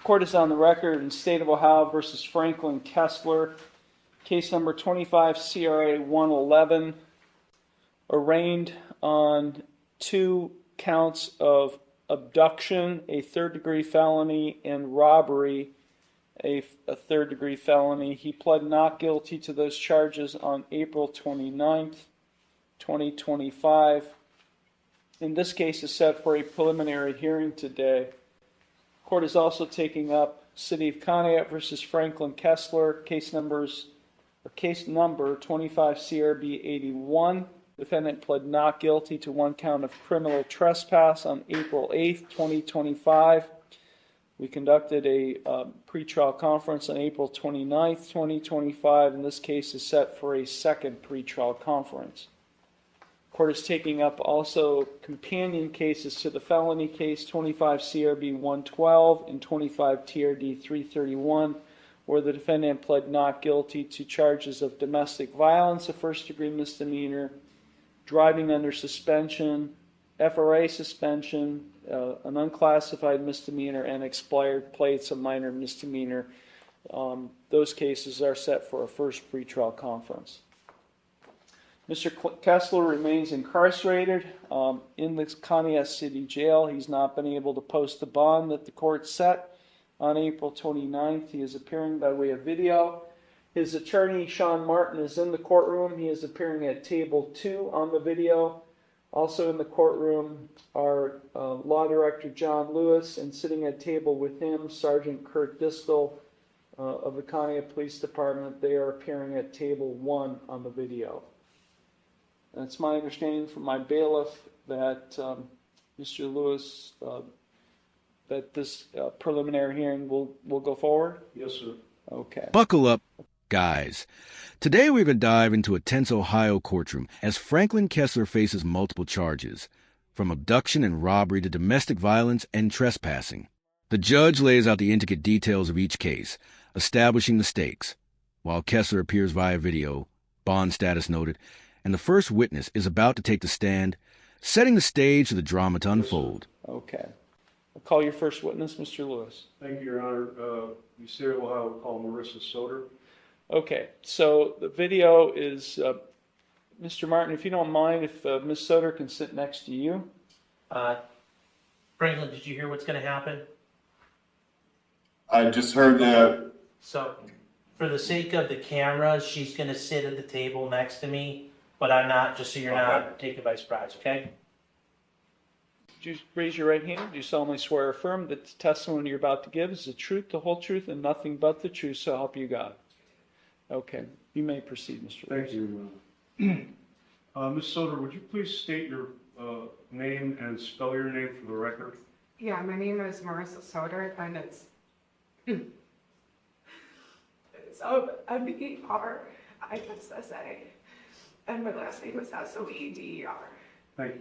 Court is on the record in State of Ohio versus Franklin Kessler, case number 25 CRA 111, arraigned on 2 counts of abduction, a third-degree felony, and robbery, a third-degree felony. He pled not guilty to those charges on April 29th, 2025. In this case is set for a preliminary hearing today. Court is also taking up City of Conneaut versus Franklin Kessler, case number 25 CRB 81. Defendant pled not guilty to 1 count of criminal trespass on April 8th, 2025. We conducted a pretrial conference on April 29th, 2025, and this case is set for a second pretrial conference. Court is taking up also companion cases to the felony case 25 CRB 112 and 25 TRD 331, where the defendant pled not guilty to charges of domestic violence, a first-degree misdemeanor, driving under suspension, FRA suspension, an unclassified misdemeanor, and expired plates, a minor misdemeanor. Those cases are set for a first pretrial conference. Mr. Kessler remains incarcerated in the Conneaut City Jail. He's not been able to post the bond that the court set on April 29th. He is appearing by way of video. His attorney, Sean Martin, is in the courtroom. He is appearing at table 2 on the video. Also in the courtroom are Law Director John Lewis, and sitting at table with him, Sergeant Kurt Distel of the Conneaut Police Department. They are appearing at table 1 on the video. And it's my understanding from my bailiff that Mr. Lewis, that this preliminary hearing will go forward? Yes, sir. Okay. Buckle up, guys. Today we're going to dive into a tense Ohio courtroom as Franklin Kessler faces multiple charges, from abduction and robbery to domestic violence and trespassing. The judge lays out the intricate details of each case, establishing the stakes, while Kessler appears via video, bond status noted, and the first witness is about to take the stand, setting the stage for the drama to unfold. Okay. I'll call your first witness, Mr. Lewis. Thank you, Your Honor. The State of Ohio will call Marissa Soder. Okay, so the video is, Mr. Martin, if you don't mind, if Ms. Soder can sit next to you. Franklin, did you hear what's going to happen? I just heard that. So, for the sake of the camera, she's going to sit at the table next to me, but I'm not, just so you're not taken by surprise, okay? Would you raise your right hand? Do you solemnly swear or affirm that the testimony you're about to give is the truth, the whole truth, and nothing but the truth, so help you God? Okay, you may proceed, Mr. Lewis. Thank you. Ms. Soder, would you please state your name and spell your name for the record? Yeah, my name is Marissa Soder, and it's M-E-R-I-S-S-A, and my last name is S-O-E-D-E-R. Thank you.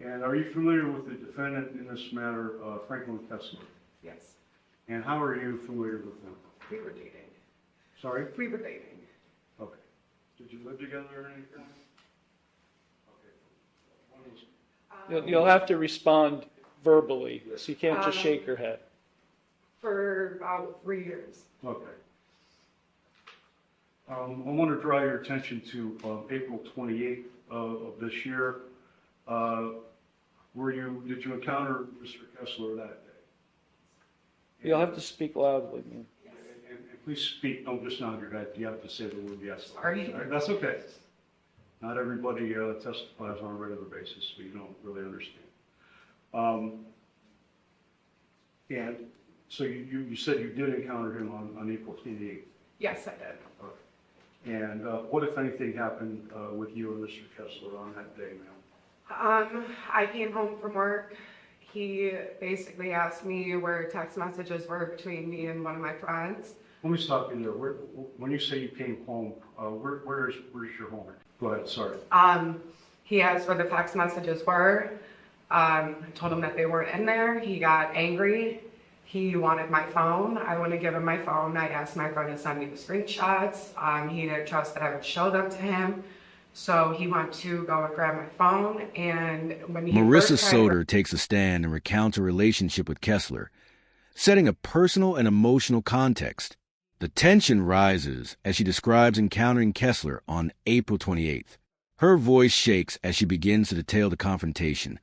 And are you familiar with the defendant in this matter, Franklin Kessler? Yes. And how are you familiar with him? We were dating. Sorry? We were dating. Okay. Did you live together or anything? Okay. You'll have to respond verbally, so you can't just shake your head. For about 3 years. Okay. I want to draw your attention to April 28th of this year. Did you encounter Mr. Kessler that day? You'll have to speak loudly, man. And please speak, don't just nod your head. You have to say the word yes. Sorry. All right, that's okay. Not everybody testifies on a regular basis, so you don't really understand. And so you said you did encounter him on April 28th. Yes, I did. Okay. And what, if anything, happened with you and Mr. Kessler on that day, ma'am? I came home from work. He basically asked me where text messages were between me and one of my friends. Let me stop you there. When you say you came home, where's your home? Go ahead, sorry. He asked where the text messages were. I told him that they weren't in there. He got angry. He wanted my phone. I wouldn't give him my phone. I asked my friend to send me the screenshots. He didn't trust that I would show them to him. So he went to go and grab my phone, and when he Marissa Soder takes a stand and recounts her relationship with Kessler. setting a personal and emotional context. The tension rises as she describes encountering Kessler on April 28th. Her voice shakes as she begins to detail the confrontation,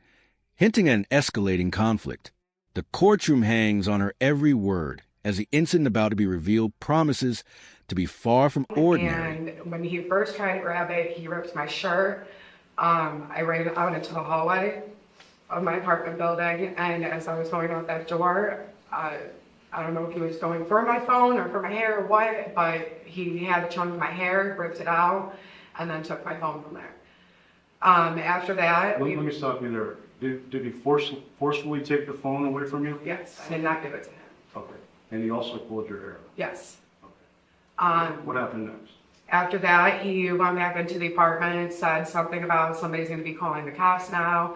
hinting at an escalating conflict. The courtroom hangs on her every word as the incident about to be revealed promises to be far from ordinary. And when he first tried to grab it, he ripped my shirt. I ran out into the hallway of my apartment building, and as I was going out that door, I don't know if he was going for my phone or for my hair or what, but he had a chunk of my hair, ripped it out, and then took my phone from there. After that, Let me stop you there. Did he forcefully take the phone away from you? yes, I did not give it to him. Okay. And he also pulled your hair? Yes. Okay. What happened next? After that, he went back into the apartment, said something about somebody's going to be calling the cops now.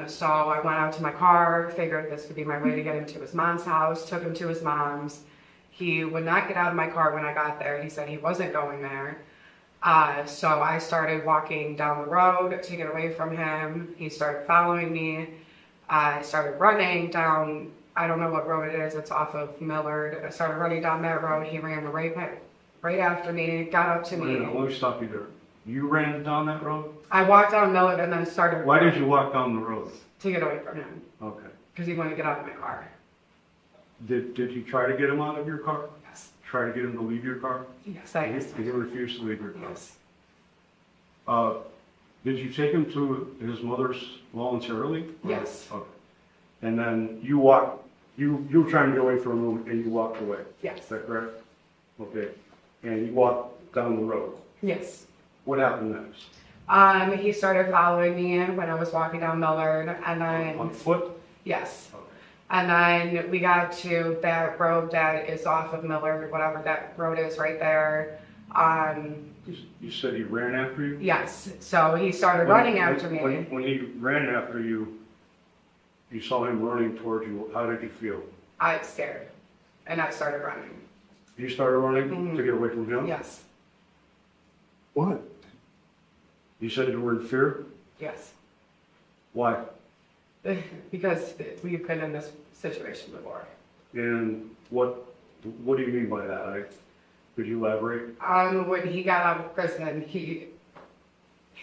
So I went out to my car, figured this would be my way to get him to his mom's house, took him to his mom's. He would not get out of my car when I got there. He said he wasn't going there. So I started walking down the road to get away from him. He started following me. I started running down, I don't know what road it is, it's off of Millard. I started running down that road. He ran right after me, got up to me. Let me stop you there. You ran down that road? I walked down Millard and then started. Why did you walk down the road? To get away from him, Okay. because he wanted to get out of my car. Did you try to get him out of your car? Yes. Try to get him to leave your car? Yes, I asked He him. refused to leave your car? Yes. Did you take him to his mother's voluntarily? Yes. Okay. And then you walked, you were trying to get away from him and you walked away? Yes. Is that correct? Okay. And you walked down the road. Yes. What happened next? He started following me when I was walking down Millard, and On then, foot? yes. Okay. And then we got to that road that is off of Millard, whatever that road is right there. You said he ran after you? Yes, so he started running after me. When he ran after you, you saw him running towards you, how did you feel? I was scared, and I started running. You started running Mhm. to get away from him? Yes, What? You said you were in fear? yes. Why? Because we've been in this situation before. And what do you mean by that? Could you elaborate? When he got out of prison, he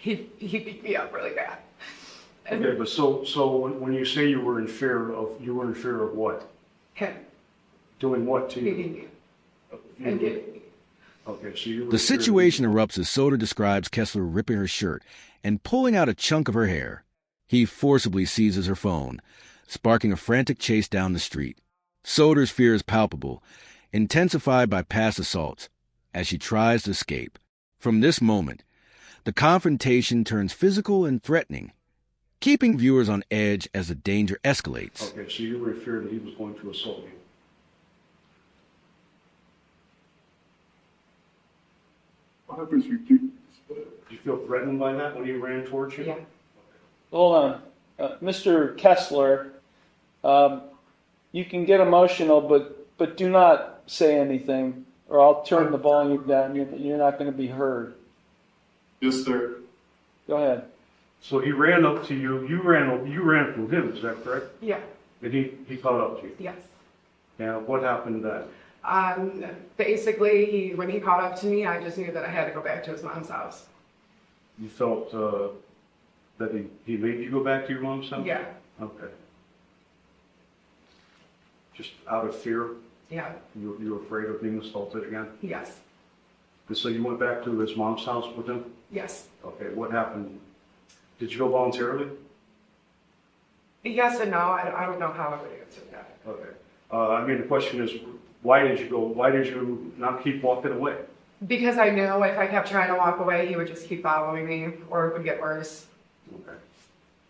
beat me up really bad. And Okay, but so when you say you were in fear of what? him Doing what to you? beating me and getting me. Okay, so you were The in fear of- situation erupts as Soder describes Kessler ripping her shirt and pulling out a chunk of her hair. He forcibly seizes her phone, sparking a frantic chase down the street. Soder's fear is palpable, intensified by past assaults, as she tries to escape. From this moment, the confrontation turns physical and threatening, keeping viewers on edge as the danger escalates. Okay, so you were in fear that he was going to assault you. What happens if you do? Did you feel threatened by that when he ran towards you? Yeah. Hold on. Mr. Kessler, you can get emotional, but do not say anything, or I'll turn the volume down. You're not going to be heard. Yes, sir. Go ahead. So he ran up to you. You ran from him. Is that correct? Yeah. And he caught up to you. Yes. Now, what happened then? Basically, when he caught up to me, I just knew that I had to go back to his mom's house. You felt that he made you go back to your mom's house? Yeah. Okay. Just out of fear? Yeah. You were afraid of being assaulted again? Yes. And so you went back to his mom's house with him? Yes. Okay, what happened? Did you go voluntarily? Yes and no. I don't know how I would answer that. Okay. I mean, the question is, why did you go? Why did you not keep walking away? Because I knew if I kept trying to walk away, he would just keep following me, or it would get worse. Okay.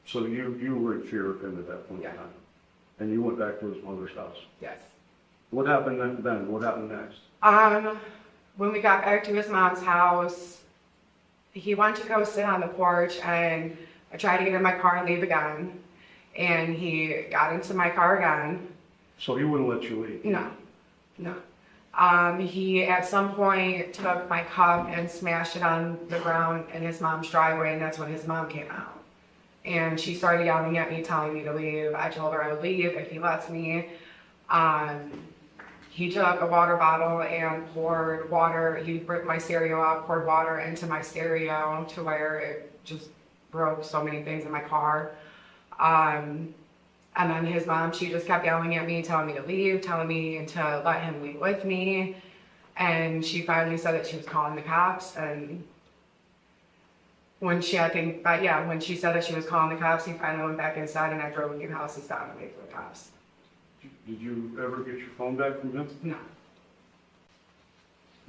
So you were in fear of him at that point in Yeah. time? And you went back to his mother's house? Yes. What happened then? What happened next? When we got back to his mom's house, he went to go sit on the porch, and I tried to get in my car and leave again. And he got into my car again. So he wouldn't let you leave? No. He at some point took my cup and smashed it on the ground in his mom's driveway, and that's when his mom came out. And she started yelling at me, telling me to leave. I told her I would leave if he lets me. He took a water bottle and poured water. He ripped my stereo out, poured water into my stereo to where it just broke so many things in my car. And then his mom, she just kept yelling at me, telling me to leave, telling me to let him leave with me. And she finally said that she was calling the cops. And when she, when she said that she was calling the cops, he finally went back inside, and I drove a few houses down to wait for the cops. Did you ever get your phone back from him? No.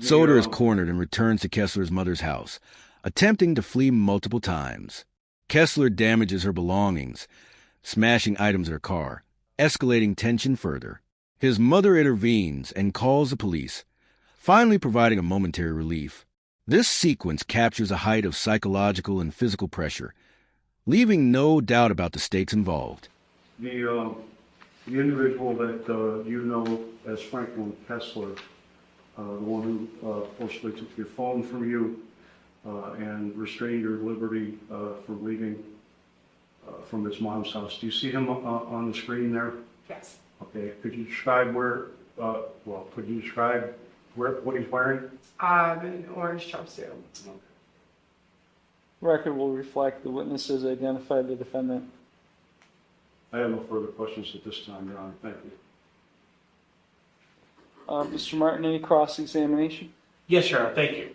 Soder is cornered and returns to Kessler's mother's house, attempting to flee multiple times. Kessler damages her belongings, smashing items in her car, escalating tension further. His mother intervenes and calls the police, finally providing a momentary relief. This sequence captures a height of psychological and physical pressure, leaving no doubt about the stakes involved. The individual that you know as Franklin Kessler, the one who forcibly took your phone from you and restrained your liberty from leaving from his mom's house. Do you see him on the screen there? Yes. Okay. Could you describe what he's wearing? An orange jumpsuit. Record will reflect the witnesses identified the defendant. I have no further questions at this time, Your Honor. Thank you. Mr. Martin, any cross-examination? Yes, Your Honor, thank you.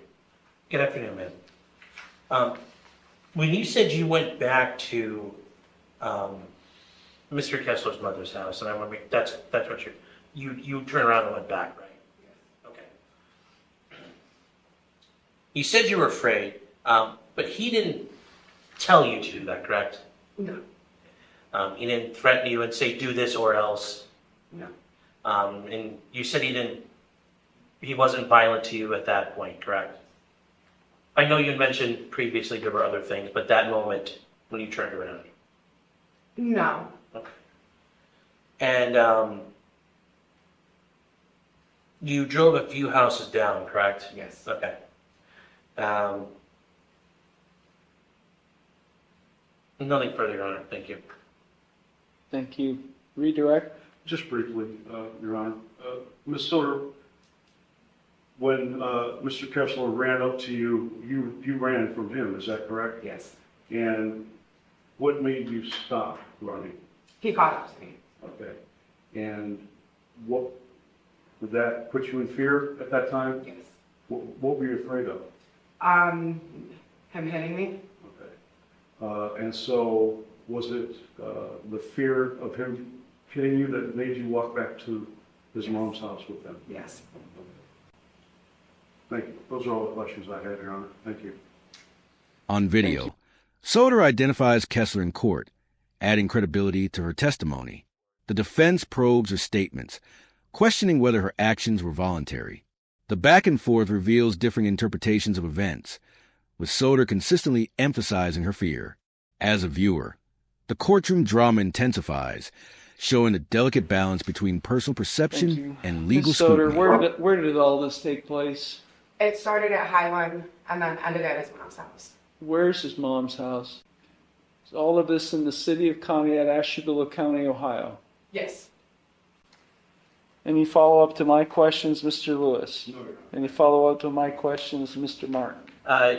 Good afternoon, ma'am. When you said you went back to Mr. Kessler's mother's house, and I want to make, that's what you turned around and went back, right? Okay. You said you were afraid, but he didn't tell you to do that, correct? No. He didn't threaten you and say, do this or else. No. And you said he wasn't violent to you at that point, correct? I know you mentioned previously there were other things, but that moment when you turned around. No. Okay. And you drove a few houses down, correct? Yes. Okay. Nothing further, Your Honor. Thank you. Thank you. Redirect. Just briefly, Your Honor. Ms. Soder, when Mr. Kessler ran up to you, you ran from him, is that correct? Yes. And what made you stop running? He caught up to me. Okay. And what, did that put you in fear at that time? Yes. What were you afraid of? Him hitting me. Okay. And so was it the fear of him hitting you that made you walk back to his mom's house with them? Yes. Thank you. Those are all the questions I had, Your Honor. Thank you. On video, Soder identifies Kessler in court, adding credibility to her testimony. The defense probes her statements, questioning whether her actions were voluntary. The back and forth reveals differing interpretations of events, with Soder consistently emphasizing her fear. As a viewer, the courtroom drama intensifies, showing a delicate balance between personal perception and legal Ms. Soder, scrutiny. where did all this take place? It started at Highland and then ended at his mom's house. Where's his mom's house? Is all of this in the city of Conneaut, Ashtabula County, Ohio? Yes. Any follow-up to my questions, Mr. Lewis? No, Your Honor. Any follow-up to my questions, Mr. Martin?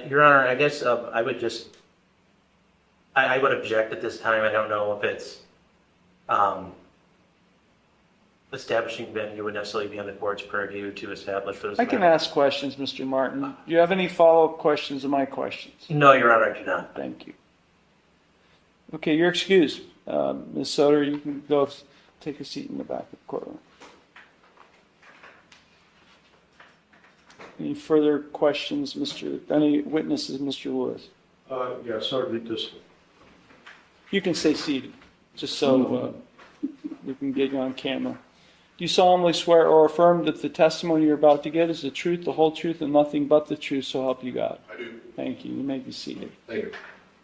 Your Honor, I guess I would just, I would object at this time. I don't know if it's establishing venue would necessarily be on the court's purview to establish those. I can ask questions, Mr. Martin. Do you have any follow-up questions to my questions? No, Your Honor, I do not. Thank you. Okay, you're excused. Ms. Soder, you can go take a seat in the back of the courtroom. Any further questions, any witnesses, Mr. Lewis? Yeah, sorry, just You can stay seated, just so we can get you on camera. Do you solemnly swear or affirm that the testimony you're about to get is the truth, the whole truth, and nothing but the truth, so help you God? I do. Thank you. You may be seated. Thank you.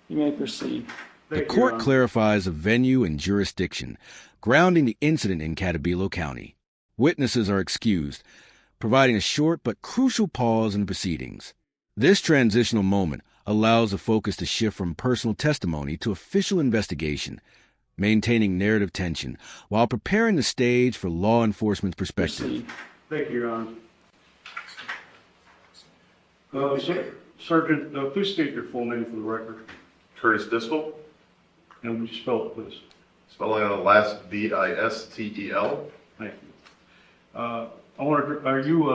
You may proceed. The court clarifies a venue and jurisdiction, grounding the incident in Catabilo County. Witnesses are excused, providing a short but crucial pause in the proceedings. This transitional moment allows the focus to shift from personal testimony to official investigation, maintaining narrative tension while preparing the stage for law enforcement's perspective. Proceed. Thank you, Your Honor. Sergeant, please state your full name for the record, Curtis Distel, and would you spell it, please? spelling on the last Distel. Thank you. I want to, are you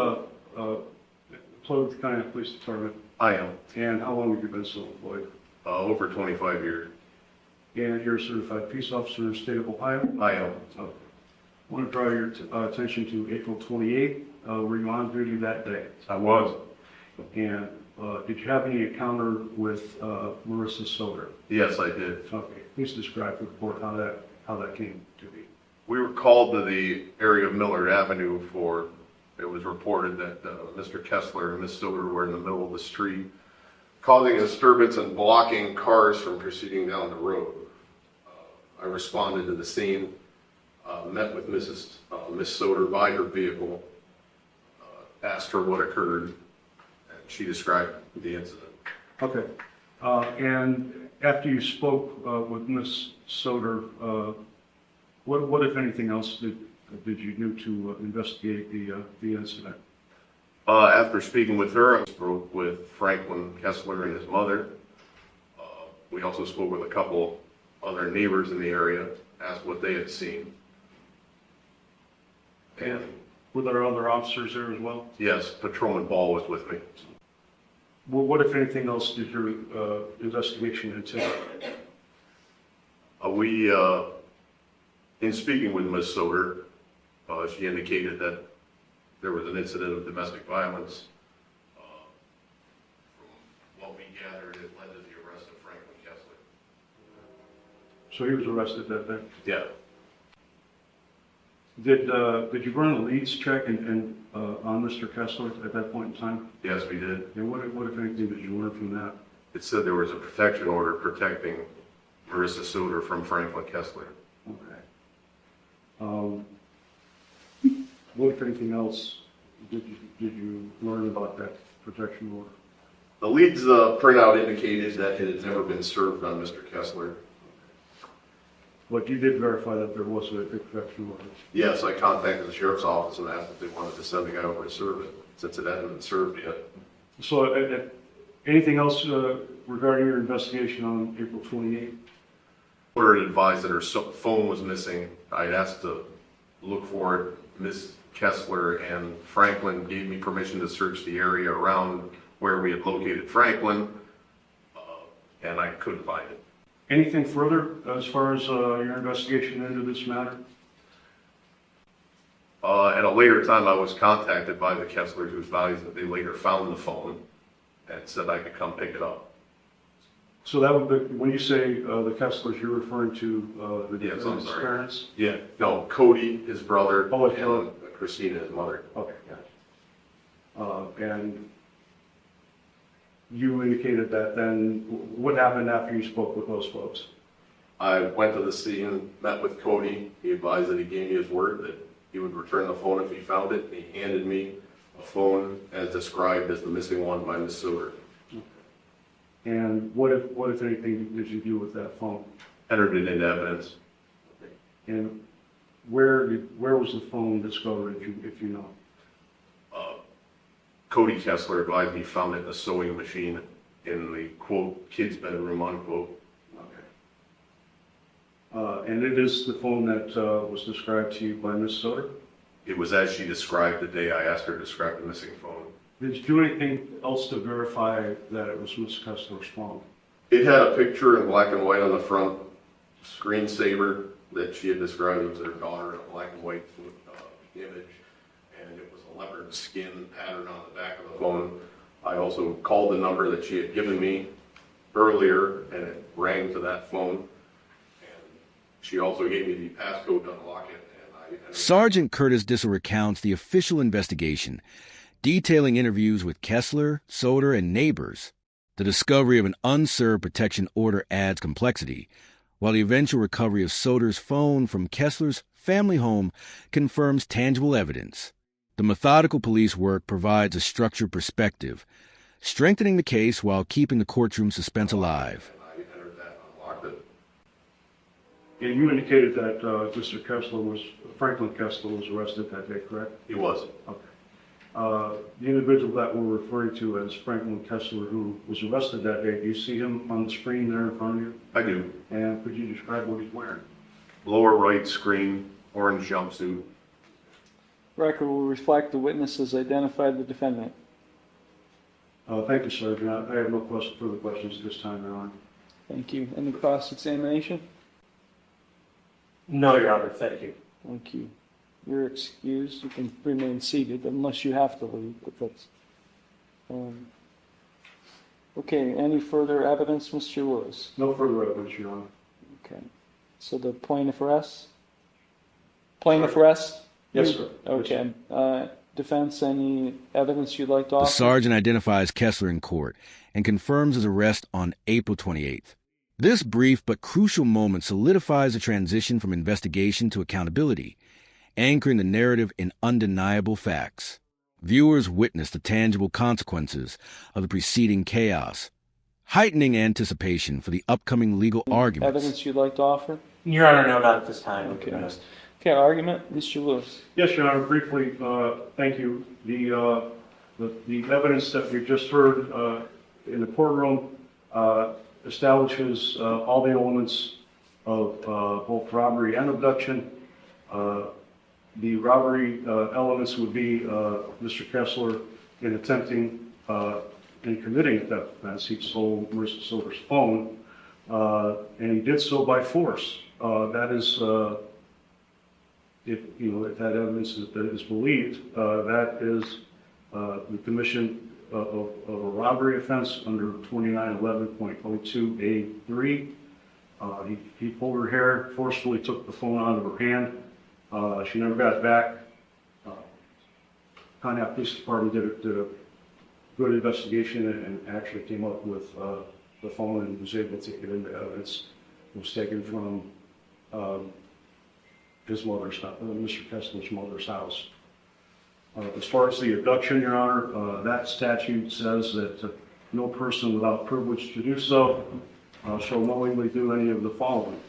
employed with the County Police Department? I am, And how long have you been so employed? over 25 years. And you're a certified peace officer in the state of Ohio? I am. Okay. I want to draw your attention to April 28th. Were you on duty that day? I was. And did you have any encounter with Marissa Soder? Yes, I did. Okay. Please describe for the board how that came to be. We were called to the area of Millard Avenue for, it was reported that Mr. Kessler and Ms. Silver were in the middle of the street, causing a disturbance and blocking cars from proceeding down the road. I responded to the scene, met with Ms. Soder by her vehicle, asked her what occurred, and she described the incident. Okay. And after you spoke with Ms. Soder, what if anything else did you do to investigate the incident? After speaking with her, I spoke with Franklin Kessler and his mother. We also spoke with a couple other neighbors in the area, asked what they had seen. And Were there other officers there as well? yes, Patrolman Ball was with me. Well, what, if anything else, did your investigation entail? In speaking with Ms. Soder, she indicated that there was an incident of domestic violence. From what we gathered, it led to the arrest of Franklin Kessler. So he was arrested that day. Yeah. Did you run a leads check on Mr. Kessler at that point in time? Yes, we did. And what if anything did you learn from that? It said there was a protection order protecting Marissa Soder from Franklin Kessler. Okay. What, if anything else, did you learn about that protection order? The leads printout indicated that it had never been served on Mr. Kessler. But you did verify that there was a protection order. Yes, I contacted the sheriff's office and asked if they wanted to send the guy over to serve it, since it hadn't been served yet. So anything else regarding your investigation on April 28th? Order had advised that her phone was missing. I had asked to look for it. Ms. Kessler and Franklin gave me permission to search the area around where we had located Franklin, and I couldn't find it. Anything further as far as your investigation into this matter? At a later time, I was contacted by the Kesslers, who advised that they later found the phone and said I could come pick it up. So that would be, when you say the Kesslers, you're referring to the Yes, I'm sorry. parents? Yeah, no, Cody, his brother, Oh, his brother. and Christina, his mother. Okay, gotcha. And you indicated that then, what happened after you spoke with those folks? I went to the scene, met with Cody. He advised that he gave me his word that he would return the phone if he found it. He handed me a phone as described as the missing one by Ms. Soder. And what if anything did you do with that phone? Entered it into evidence. And where was the phone discovered, if you know? Cody Kessler advised me he found it in a sewing machine in the, quote, kid's bedroom, unquote. Okay. And it is the phone that was described to you by Ms. Soder? It was as she described the day I asked her to describe the missing phone. Did you do anything else to verify that it was Ms. Kessler's phone? It had a picture in black and white on the front screensaver that she had described. It was her daughter in a black and white image, and it was a leopard skin pattern on the back of the phone. I also called the number that she had given me earlier, and it rang to that phone. And she also gave me the passcode to unlock it. And Sergeant Curtis Distel recounts the official investigation, detailing interviews with Kessler, Soder, and neighbors. The discovery of an unserved protection order adds complexity, while the eventual recovery of Soder's phone from Kessler's family home confirms tangible evidence. The methodical police work provides a structured perspective, strengthening the case while keeping the courtroom suspense alive. I entered that and unlocked it. And you indicated that Franklin Kessler was arrested that day, correct? He was. Okay. The individual that we're referring to as Franklin Kessler, who was arrested that day, do you see him on the screen there in front of you? I do. And could you describe what he's wearing? Lower right screen, orange jumpsuit. Record will reflect the witnesses identified the defendant. Thank you, Sergeant. I have no further questions at this time, Your Honor. Thank you. Any cross-examination? No, Your Honor, thank you. Thank you. You're excused. You can remain seated unless you have to leave. But that's, okay. Any further evidence, Mr. Lewis? No further evidence, Your Honor. Okay. So the plaintiff rests? Plaintiff rests? Yes, sir. Okay. Defense, any evidence you'd like to The offer? sergeant identifies Kessler in court and confirms his arrest on April 28th. This brief but crucial moment solidifies the transition from investigation to accountability, anchoring the narrative in undeniable facts. Viewers witness the tangible consequences of the preceding chaos, heightening anticipation for the upcoming legal arguments. Evidence you'd like to offer? Your Honor, no, not at this time. Okay. Okay, argument, Mr. Lewis. Yes, Your Honor. Briefly, thank you. The evidence that we just heard in the courtroom establishes all the elements of both robbery and abduction. The robbery elements would be Mr. Kessler in attempting in committing a theft offense. He stole Marissa Silver's phone, and he did so by force. That is, if that evidence is believed, that is the commission of a robbery offense under 2911.02A3. He pulled her hair, forcefully took the phone out of her hand. She never got it back. Pontiac Police Department did a good investigation and actually came up with the phone and was able to get into evidence. It was taken from his mother's, Mr. Kessler's mother's house. As far as the abduction, Your Honor, that statute says that no person without privilege to do so shall knowingly do any of the following.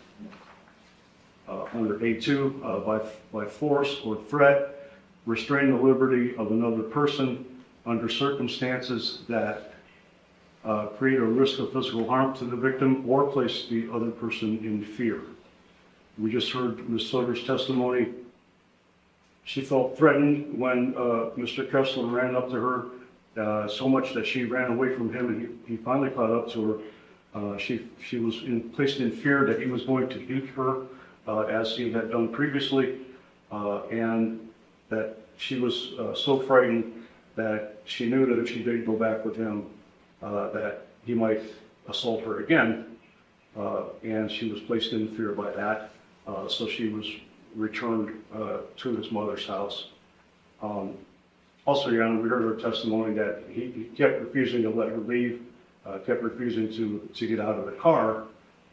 Under A2, by force or threat, restrain the liberty of another person under circumstances that create a risk of physical harm to the victim or place the other person in fear. We just heard Ms. Silver's testimony. She felt threatened when Mr. Kessler ran up to her so much that she ran away from him, and he finally caught up to her. She was placed in fear that he was going to beat her as he had done previously, and that she was so frightened that she knew that if she did go back with him, that he might assault her again, and she was placed in fear by that. So she was returned to his mother's house. Also, Your Honor, we heard her testimony that he kept refusing to let her leave, kept refusing to get out of the car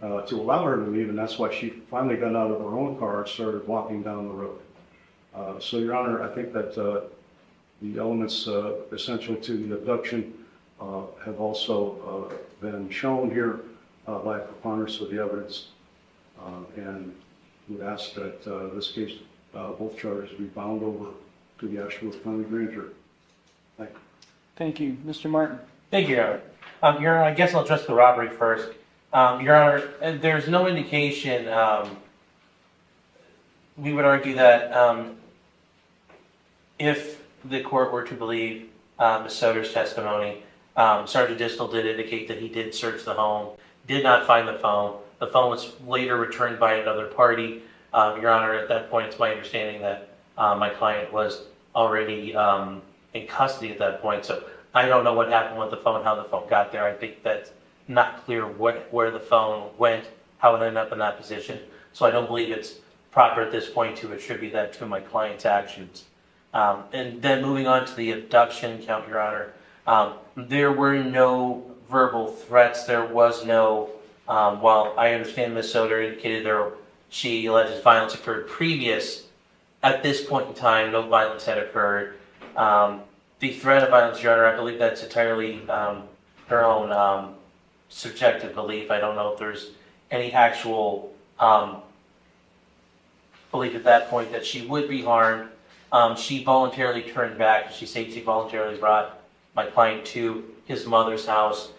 to allow her to leave, and that's why she finally got out of her own car and started walking down the road. So, Your Honor, I think that the elements essential to the abduction have also been shown here by preponderance of the evidence, and would ask that this case, both charges be bound over to the Asheville County Grand Jury. Thank you. Thank you. Mr. Martin. Thank you, Your Honor. Your Honor, I guess I'll address the robbery first. Your Honor, there's no indication, we would argue that if the court were to believe Ms. Soder's testimony, Sergeant Distel did indicate that he did search the home, did not find the phone. The phone was later returned by another party. Your Honor, at that point, it's my understanding that my client was already in custody at that point. So I don't know what happened with the phone, how the phone got there. I think that's not clear where the phone went, how it ended up in that position. So I don't believe it's proper at this point to attribute that to my client's actions. And then moving on to the abduction count, Your Honor, there were no verbal threats. There was no, while I understand Ms. Soder indicated she alleges violence occurred previous, at this point in time, no violence had occurred. The threat of violence, Your Honor, I believe that's entirely her own subjective belief. I don't know if there's any actual believed at that point that she would be harmed. She voluntarily turned back. She said she voluntarily brought my client to his mother's house.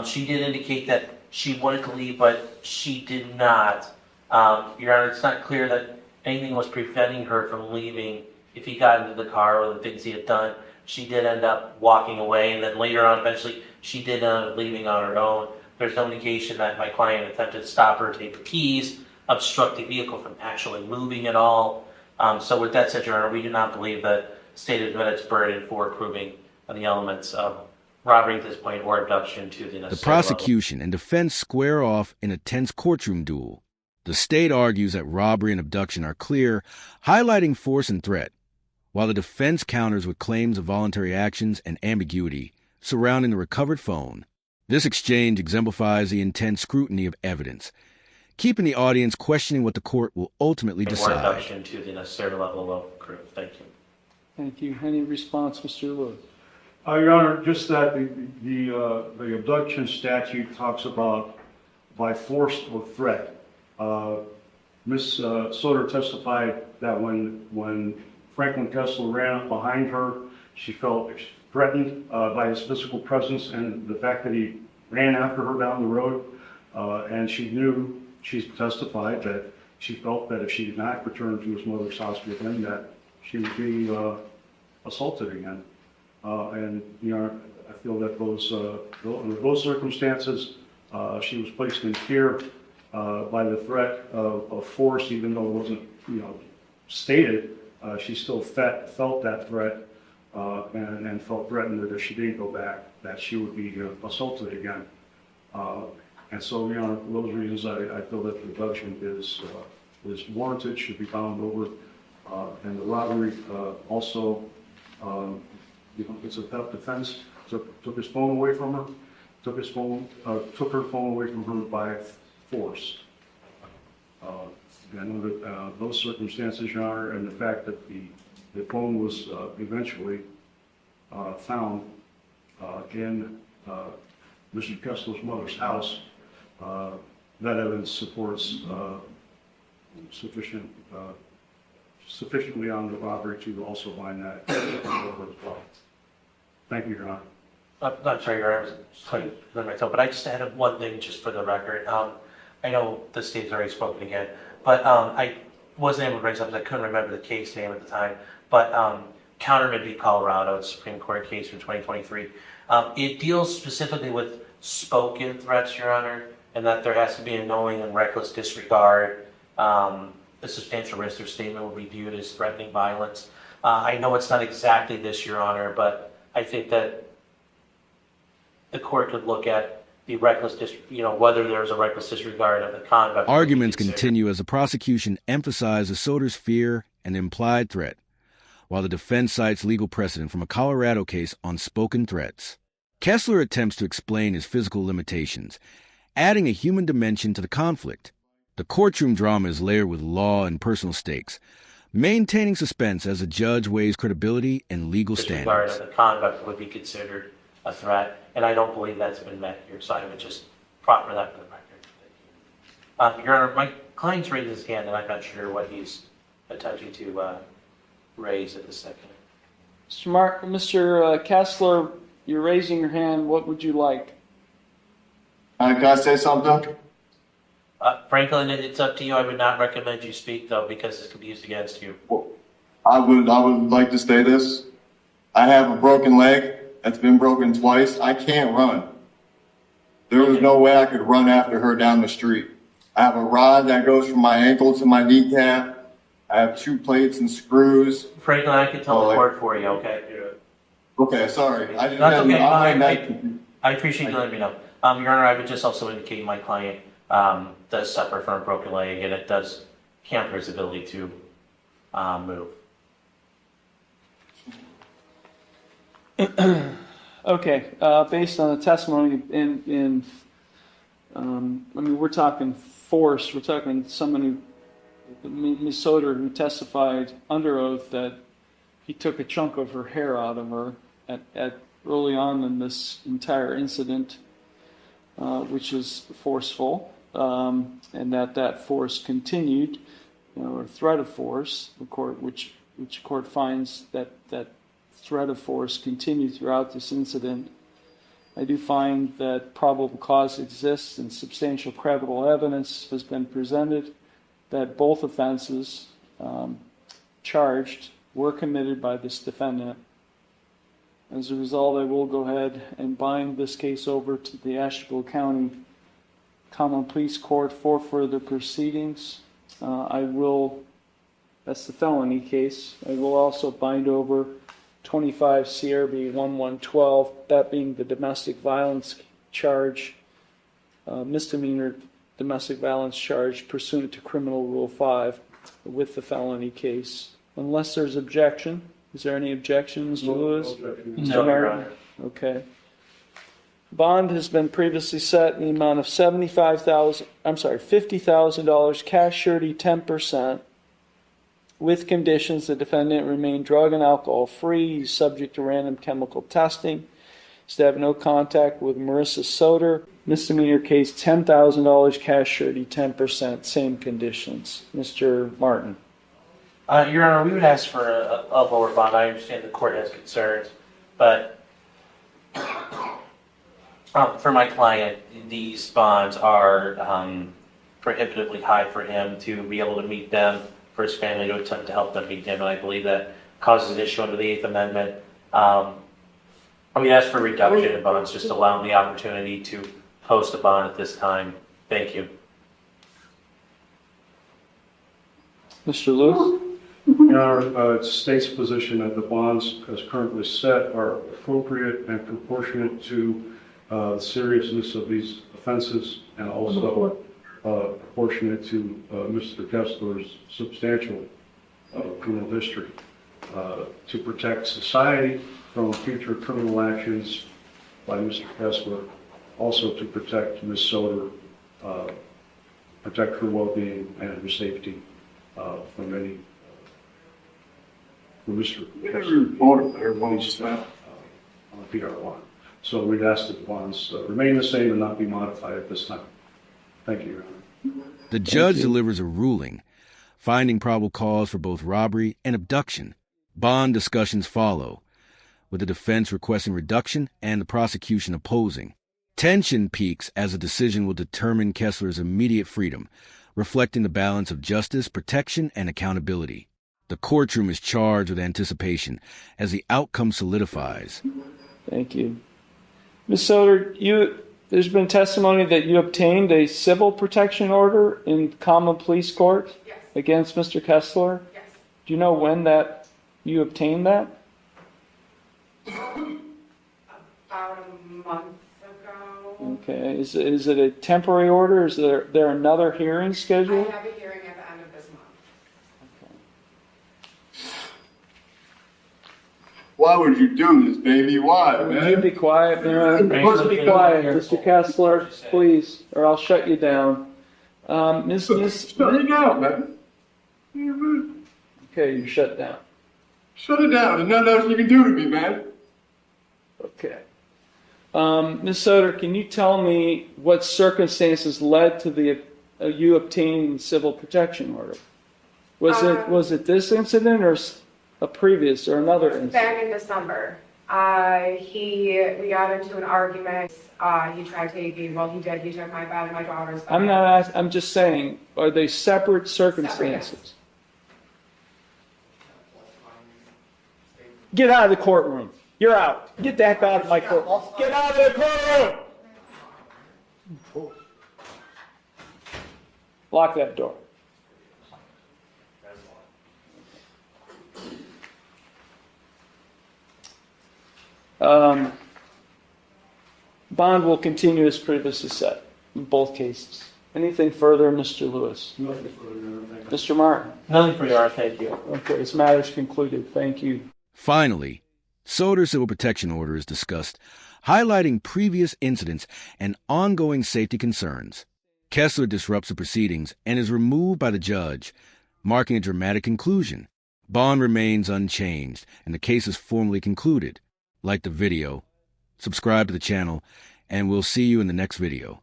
She did indicate that she wanted to leave, but she did not. Your Honor, it's not clear that anything was preventing her from leaving if he got into the car or the things he had done. She did end up walking away, and then later on, eventually, she did end up leaving on her own. There's no indication that my client attempted to stop her, take the keys, obstruct the vehicle from actually moving at all. So with that said, Your Honor, we do not believe that state has met its burden for proving the elements of robbery at this point or abduction to the necessary The prosecution and defense square off in a tense courtroom duel. The state argues that robbery and abduction are clear, highlighting force and threat, while the defense counters with claims of voluntary actions and ambiguity surrounding the recovered phone. This exchange exemplifies the intense scrutiny of evidence, keeping the audience questioning what the court will ultimately level decide. or abduction to the necessary level of proof. Thank you. Thank you. Any response, Mr. Lewis? Your Honor, just that the abduction statute talks about by force or threat. Ms. Soder testified that when Franklin Kessler ran up behind her, she felt threatened by his physical presence and the fact that he ran after her down the road. And she testified that she felt that if she did not return to his mother's house with him, that she would be assaulted again. And, you know, I feel that under those circumstances, she was placed in fear by the threat of force, even though it wasn't, stated. She still felt that threat and felt threatened that if she didn't go back, that she would be assaulted again. And so, for those reasons, I feel that the abduction is warranted, should be bound over. And the robbery also, it's a theft offense. Took his phone away from her. Took her phone away from her by force. And under those circumstances, Your Honor, and the fact that the phone was eventually found in Mr. Kessler's mother's house, that evidence supports sufficiently on the robbery to also find that over as well. Thank you, Your Honor. I'm sorry, Your Honor, I was trying to clear myself, but I just had one thing just for the record. I know the state's already spoken again, but I wasn't able to bring something. I couldn't remember the case name at the time, but Courtroom v. Colorado, a Supreme Court case from 2023. It deals specifically with spoken threats, Your Honor, and that there has to be a knowing and reckless disregard. A substantial risk or statement will be viewed as threatening violence. I know it's not exactly this, Your Honor, but I think that the court could look at the reckless, whether there's a reckless disregard of the conduct. Arguments continue as the prosecution emphasizes Soder's fear and implied threat, while the defense cites legal precedent from a Colorado case on spoken threats. Kessler attempts to explain his physical limitations, adding a human dimension to the conflict. The courtroom drama is layered with law and personal stakes, maintaining suspense as the judge weighs credibility and legal standards. Disregard of the conduct would be considered a threat, and I don't believe that's been met here, so I would just proffer that for the record. Your Honor, my client's raised his hand, and I'm not sure what he's attempting to raise at this second. Mr. Kessler, you're raising your hand. What would you like? Can I say something? Franklin, it's up to you. I would not recommend you speak, though, because this could be used against you. I would like to say this. I have a broken leg that's been broken twice. I can't run. There was no way I could run after her down the street. I have a rod that goes from my ankle to my kneecap. I have 2 plates and screws. Franklin, I can tell the court for you, okay? Okay, sorry. That's okay. I appreciate you letting me know. Your Honor, I would just also indicate my client does suffer from a broken leg, and it does hamper his ability to move. Okay, based on the testimony we're talking force. We're talking someone Ms. Soder, who testified under oath that he took a chunk of her hair out of her at early on in this entire incident, which is forceful, and that force continued. or threat of force, which the court finds that threat of force continued throughout this incident. I do find that probable cause exists and substantial credible evidence has been presented that both offenses charged were committed by this defendant. As a result, I will go ahead and bind this case over to the Asheville County Common Pleas Court for further proceedings. That's the felony case. I will also bind over 25 CRB 1112, that being the domestic violence charge, misdemeanor domestic violence charge pursuant to Criminal Rule 5 with the felony case. Unless there's objection. Is there any objections, Lewis? No, Your Honor. Okay. Bond has been previously set in the amount of $50,000, cash surety 10%, with conditions the defendant remain drug and alcohol free. He's subject to random chemical testing. He's to have no contact with Marissa Soder. Misdemeanor case, $10,000, cash surety 10%, same conditions. Mr. Martin. Your Honor, we would ask for a lower bond. I understand the court has concerns, but for my client, these bonds are prohibitively high for him to be able to meet them, for his family to attempt to help them meet them, and I believe that causes an issue under the Eighth Amendment. We ask for reduction in bonds, just allowing the opportunity to post a bond at this time. Thank you. Mr. Lewis? Your Honor, it's the state's position that the bonds as currently set are appropriate and proportionate to the seriousness of these offenses, and also proportionate to Mr. Kessler's substantial criminal history, to protect society from future criminal actions by Mr. Kessler, also to protect Ms. Soder, protect her well-being and her safety from any from Mr. Kessler on the PR1. So we'd ask that the bonds remain the same and not be modified at this time. Thank you, Your Honor. The judge delivers a ruling, finding probable cause for both robbery and abduction. Bond discussions follow, with the defense requesting reduction and the prosecution opposing. Tension peaks as a decision will determine Kessler's immediate freedom, reflecting the balance of justice, protection, and accountability. The courtroom is charged with anticipation as the outcome solidifies. Thank you. Ms. Soder, there's been testimony that you obtained a civil protection order in common police court against Mr. Kessler. Yes. Do you know when that you obtained that? About a month ago. Okay. Is it a temporary order? Is there another hearing scheduled? I have a hearing at the end of this month. Why would you do this, baby? Why, Would you man? be quiet, man? Please be quiet, Mr. Kessler, please, or I'll shut you down. Miss. Shut it down, man. Okay, you're shut down. Shut it down. There's nothing else you can do to me, man. Okay. Ms. Soder, can you tell me what circumstances led to you obtaining the civil protection order? Was it this incident or a previous or another incident? Back in December, we got into an argument. He tried taking, well, he did. He took my bed and my daughter's bed. I'm just saying, are they separate circumstances? Get out of the courtroom. You're out. Get that out of my courtroom. Get out of the courtroom! Lock that door. Bond will continue as previously set in both cases. Anything further, Mr. Lewis? Nothing further, Your Honor. Thank you. Mr. Martin? Nothing for Your Honor. Thank you. Okay, this matter is concluded. Thank you. Finally, Soder's civil protection order is discussed, highlighting previous incidents and ongoing safety concerns. Kessler disrupts the proceedings and is removed by the judge, marking a dramatic conclusion. Bond remains unchanged, and the case is formally concluded. Like the video, subscribe to the channel, and we'll see you in the next video.